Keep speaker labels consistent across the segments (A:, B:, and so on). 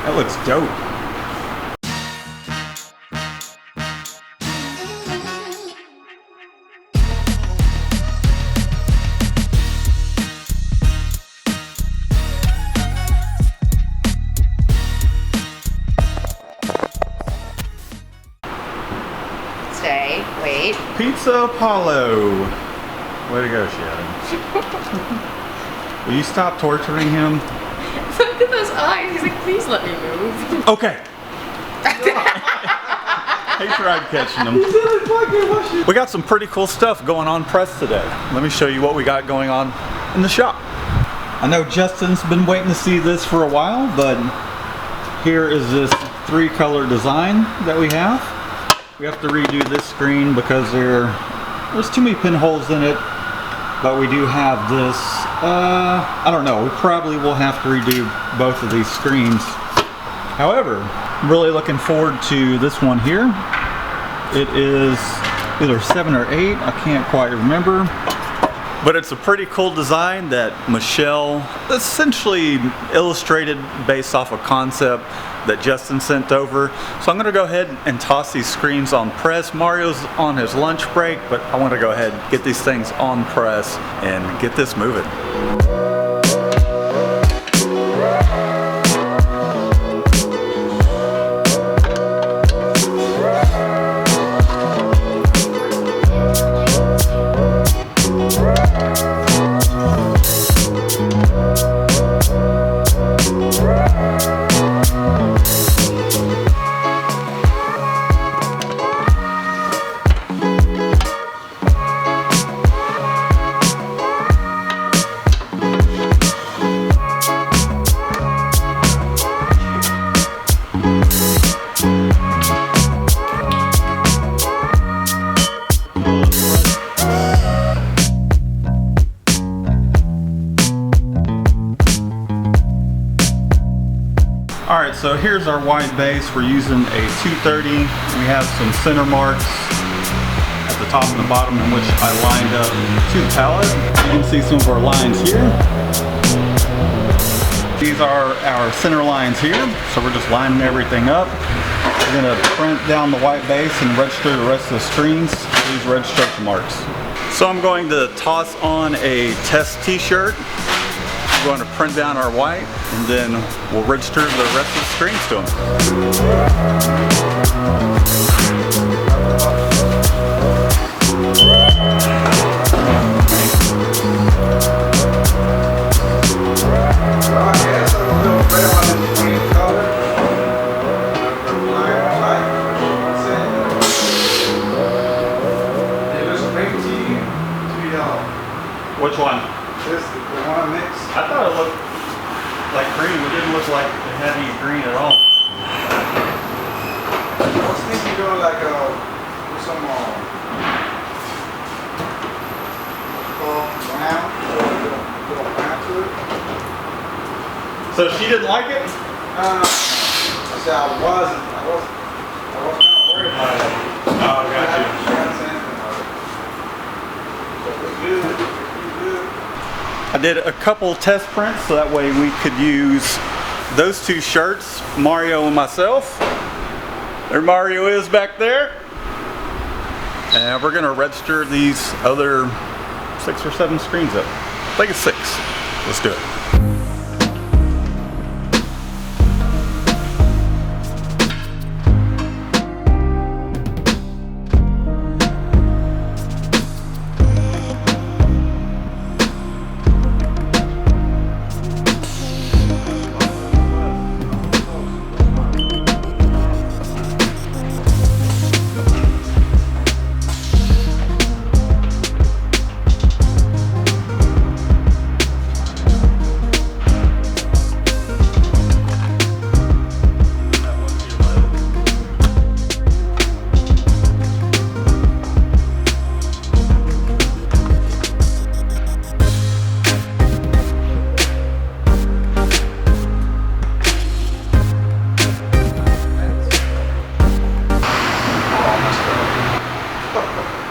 A: That looks dope.
B: Stay, wait.
A: Pizza Apollo. Way to go, Shannon. Will you stop torturing him?
B: Look at those eyes. He's like, please let me move.
A: Okay. He tried catching them. We got some pretty cool stuff going on press today. Let me show you what we got going on in the shop. I know Justin's been waiting to see this for a while, but here is this 3-color design that we have. We have to redo this screen because there's too many pinholes in it, but we do have this. I don't know, we probably will have to redo both of these screens. However, I'm really looking forward to this one here. It is either 7 or 8, I can't quite remember. But it's a pretty cool design that Michelle essentially illustrated based off a concept that Justin sent over. So I'm gonna go ahead and toss these screens on press. Mario's on his lunch break, but I wanna go ahead and get these things on press and get this moving. Alright, so here's our white base. We're using a 230. We have some center marks at the top and the bottom in which I lined up to the palette. You can see some of our lines here. These are our center lines here, so we're just lining everything up. We're going to print down the white base and register the rest of the screens with these registration marks. So I'm going to toss on a test t-shirt. We're going to print down our white and then we'll register the rest of the screens to them. Which one?
C: This, the one mix.
A: I thought it looked like green. It didn't look like it had any green at all.
C: I was thinking doing like some brown, little brown to it.
A: So she didn't like it?
C: I said I wasn't kind of worried about it.
A: Oh, got you.
C: She hadn't said anything about it. So we're good.
A: I did a couple test prints so that way we could use those two shirts, Mario and myself. There Mario is back there. And we're gonna register these other 6 or 7 screens up. I think it's 6. Let's do it.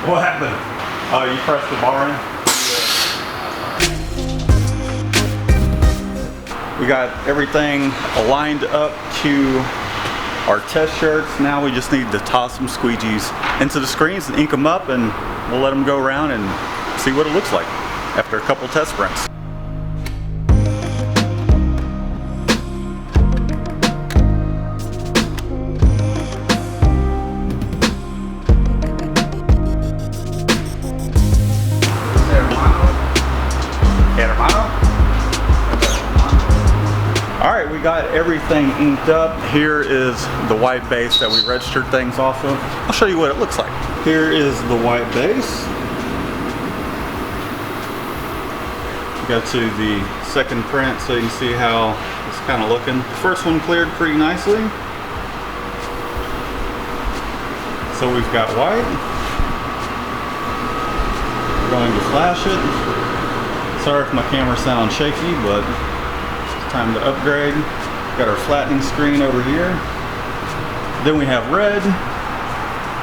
A: What happened? Oh, you pressed the bar in? We got everything aligned up to our test shirts. Now we just need to toss some squeegees into the screens and ink them up, and we'll let them go around and see what it looks like after a couple test sprints. Alright, we got everything inked up. Here is the white base that we registered things off of. I'll show you what it looks like. Here is the white base. Go to the second print so you can see how it's kind of looking. The first one cleared pretty nicely. So we've got white. We're going to flash it. Sorry if my camera sounds shaky, but it's time to upgrade. Got our flattening screen over here. Then we have red.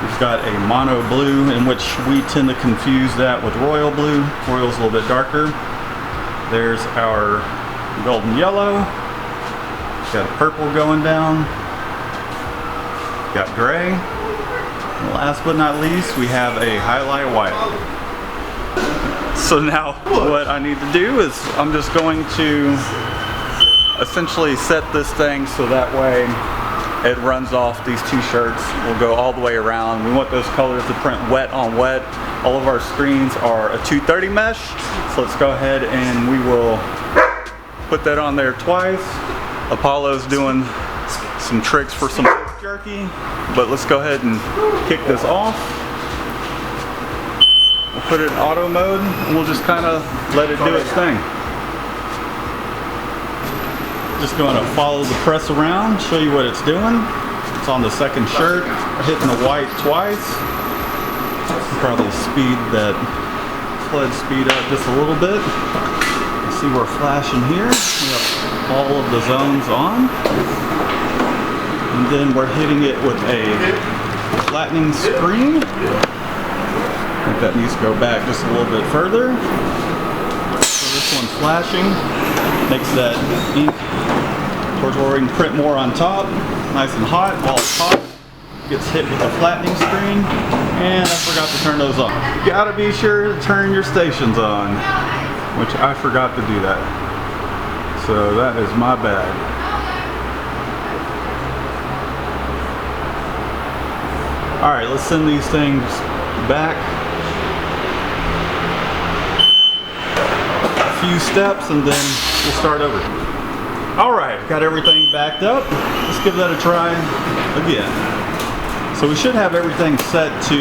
A: We've got a mono blue, in which we tend to confuse that with royal blue. Royal's a little bit darker. There's our golden yellow. Got a purple going down. Got gray. And last but not least, we have a highlight white. So now what I need to do is I'm just going to essentially set this thing so that way it runs off these two shirts. We'll go all the way around. We want those colors to print wet on wet. All of our screens are a 230 mesh. So let's go ahead and we will put that on there twice. Apollo's doing some tricks for some jerky, but let's go ahead and kick this off. We'll put it in auto mode and we'll just kind of let it do its thing. Just going to follow the press around, show you what it's doing. It's on the second shirt, hitting the white twice. Probably speed that flood speed up just a little bit. You see we're flashing here. We have all of the zones on. And then we're hitting it with a flattening screen. I think that needs to go back just a little bit further. So this one's flashing. Makes that ink towards where we can print more on top. Nice and hot. While it's hot, gets hit with the flattening screen. And I forgot to turn those on. You gotta be sure to turn your stations on, which I forgot to do that. So that is my bad. Alright, let's send these things back a few steps and then we'll start over. Alright, got everything backed up. Let's give that a try again. So we should have everything set to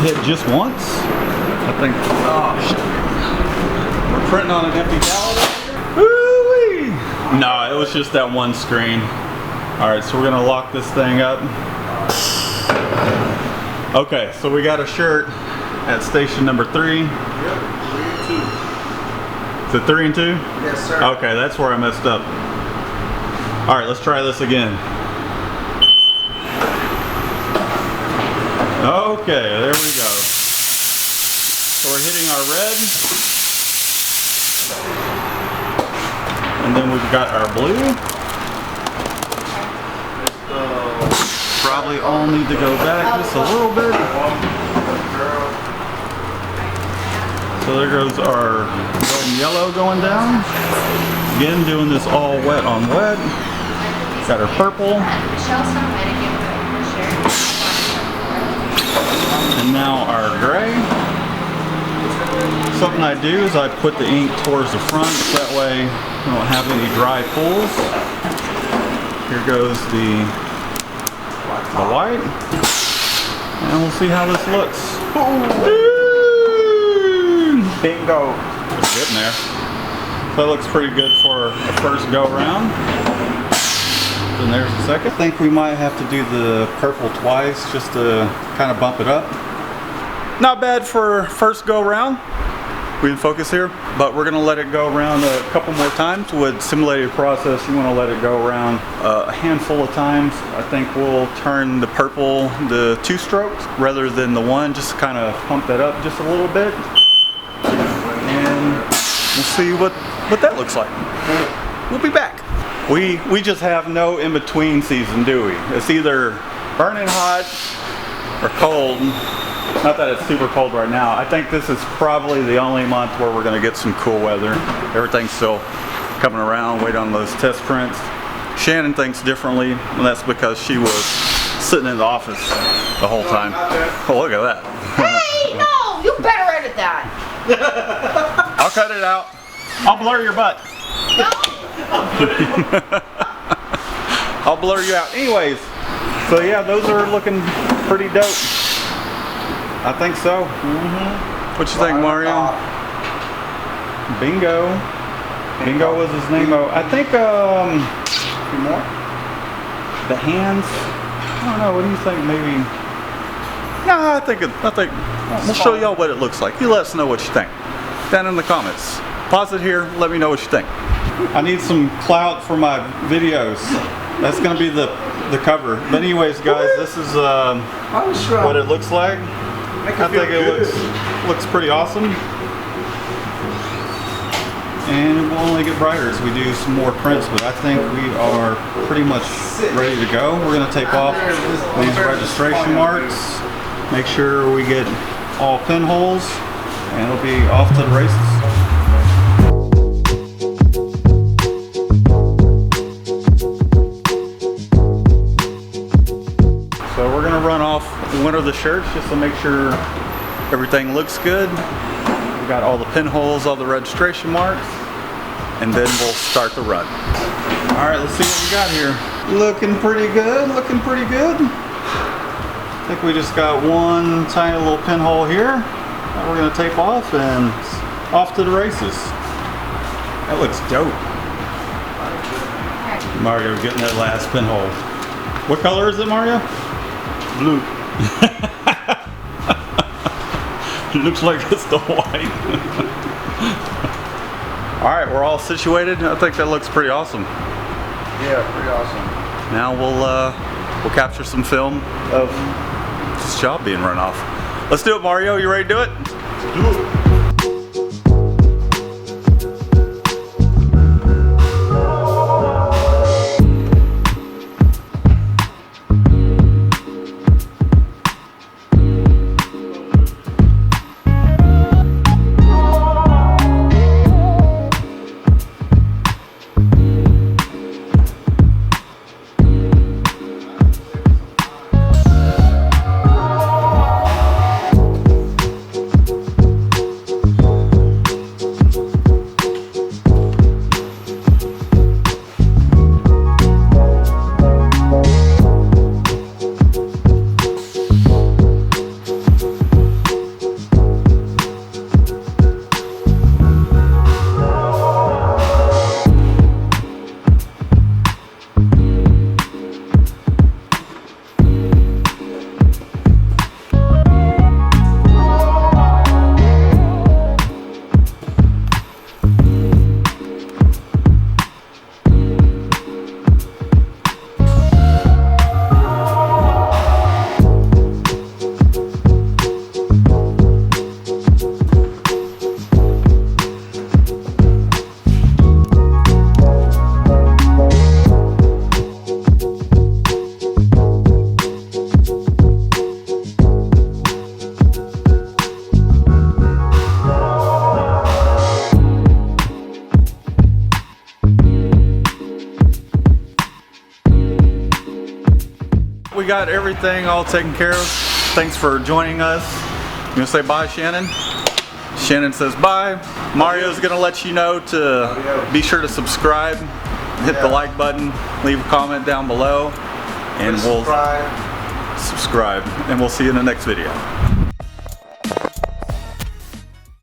A: hit just once. I think, oh shit. We're printing on an empty palette. Woo-wee! No, it was just that one screen. Alright, so we're gonna lock this thing up. Okay, so we got a shirt at station number 3.
C: Yep, 3 and 2.
A: Is it 3 and 2?
C: Yes, sir.
A: Okay, that's where I messed up. Alright, let's try this again. Okay, there we go. So we're hitting our red. And then we've got our blue. Probably all need to go back just a little bit. So there goes our golden yellow going down. Again, doing this all wet on wet. Got our purple. And now our gray. Something I do is I put the ink towards the front, so that way we don't have any dry pools. Here goes the white. And we'll see how this looks. Bingo. It's getting there. So that looks pretty good for a first go around. Then there's the second. I think we might have to do the purple twice just to kind of bump it up. Not bad for first go around. We can focus here, but we're gonna let it go around a couple more times. With simulated process, you wanna let it go around a handful of times. I think we'll turn the purple to 2 strokes rather than the 1, just to kind of pump that up just a little bit. And we'll see what that looks like. we'll be back. We just have no in-between season, do we? It's either burning hot or cold. Not that it's super cold right now. I think this is probably the only month where we're going to get some cool weather. Everything's still coming around, waiting on those test prints. Shannon thinks differently, and that's because she was sitting in the office the whole time. Oh, look at that.
B: Hey, no! You better edit that.
A: I'll cut it out. I'll blur your butt.
B: No.
A: I'll blur you out. Anyways, so yeah, those are looking pretty dope. I think so. What you think, Mario? Bingo. Bingo was his name. I think
C: Two more?
A: the hands. I don't know. What do you think? Maybe. No, I think we'll show y'all what it looks like. You let us know what you think down in the comments. Pause it here. Let me know what you think. I need some clout for my videos. That's gonna be the cover. But anyways, guys, this is what it looks like. I think it looks pretty awesome. And it will only get brighter as we do some more prints, but I think we are pretty much ready to go. We're going to take off these registration marks, make sure we get all pinholes, and it'll be off to the races. So we're going to run off one of the shirts just to make sure everything looks good. We got all the pinholes, all the registration marks, and then we'll start the run. All right, let's see what we got here. Looking pretty good, looking pretty good. I think we just got one tiny little pinhole here that we're gonna tape off and off to the races. That looks dope. Mario getting that last pinhole. What color is it, Mario? Blue. It looks like it's the white. All right, we're all situated. I think that looks pretty awesome.
C: Yeah, pretty awesome.
A: Now we'll capture some film of this job being run off. Let's do it, Mario. You ready to do it?
C: Let's do it.
A: We got everything all taken care of. Thanks for joining us. You gonna say bye, Shannon? Shannon says bye. Mario's gonna let you know to be sure to subscribe, hit the like button, leave a comment down below, and we'll subscribe, and we'll see you in the next video.